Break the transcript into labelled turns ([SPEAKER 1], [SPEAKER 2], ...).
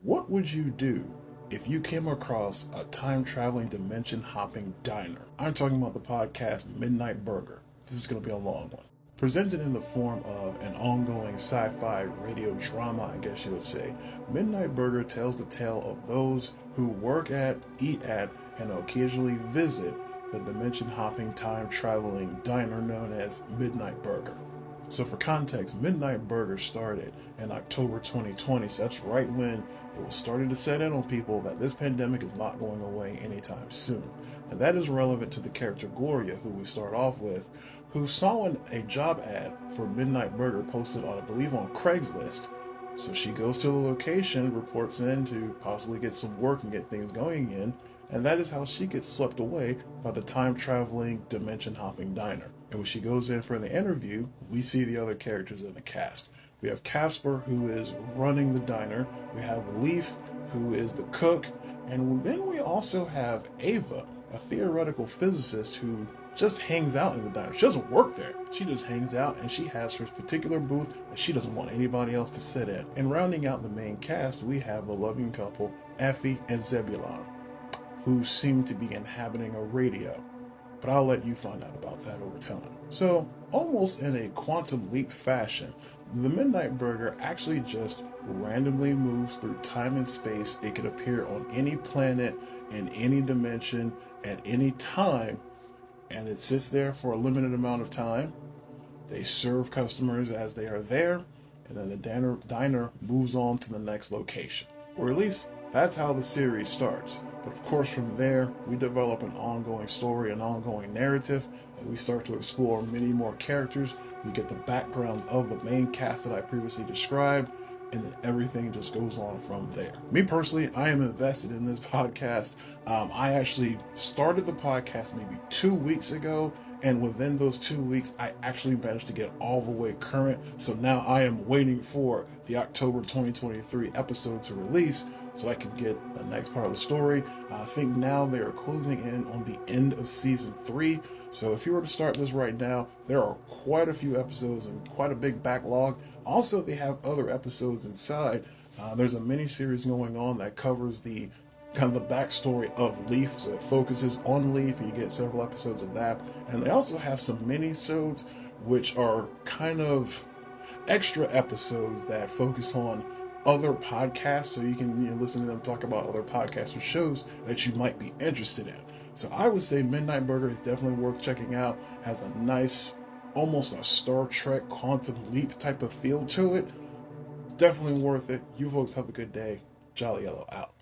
[SPEAKER 1] What would you do if you came across a time-traveling, dimension-hopping diner? I'm talking about the podcast Midnight Burger. This is going to be a long one. Presented in the form of an ongoing sci-fi radio drama, I guess you would say, Midnight Burger tells the tale of those who work at, eat at, and occasionally visit the dimension-hopping, time-traveling diner known as Midnight Burger. So for context, Midnight Burger started in October 2020, so that's right when it was starting to set in on people that this pandemic is not going away anytime soon. And that is relevant to the character Gloria, who we start off with, who saw a job ad for Midnight Burger posted on, I believe, on Craigslist. So she goes to the location, reports in to possibly get some work and get things going again, and that is how she gets swept away by the time-traveling, dimension-hopping diner. And when she goes in for the interview, we see the other characters in the cast. We have Casper, who is running the diner. We have Leaf, who is the cook. And then we also have Ava, a theoretical physicist who just hangs out in the diner. She doesn't work there. She just hangs out, and she has her particular booth that she doesn't want anybody else to sit in. And rounding out the main cast, we have a loving couple, Effie and Zebulon, who seem to be inhabiting a radio. But I'll let you find out about that over time. So, almost in a quantum leap fashion, the Midnight Burger actually just randomly moves through time and space. It could appear on any planet, in any dimension, at any time, and it sits there for a limited amount of time. They serve customers as they are there, and then the diner moves on to the next location. Or at least, that's how the series starts. But of course, from there, we develop an ongoing story, an ongoing narrative, and we start to explore many more characters. We get the backgrounds of the main cast that I previously described, and then everything just goes on from there. Me personally, I am invested in this podcast. I actually started the podcast maybe 2 weeks ago, and within those 2 weeks, I actually managed to get all the way current. So now I am waiting for the October 2023 episode to release so I can get the next part of the story. I think now they are closing in on the end of season 3. So if you were to start this right now, there are quite a few episodes and quite a big backlog. Also, they have other episodes inside. There's a mini series going on that covers the kind of the backstory of Leaf. So it focuses on Leaf, and you get several episodes of that. And they also have some mini-sodes, which are kind of extra episodes that focus on other podcasts, so you can listen to them talk about other podcasts or shows that you might be interested in. So I would say Midnight Burger is definitely worth checking out. Has a nice, almost a Star Trek quantum leap type of feel to it. Definitely worth it. You folks have a good day. Jolly Yellow out.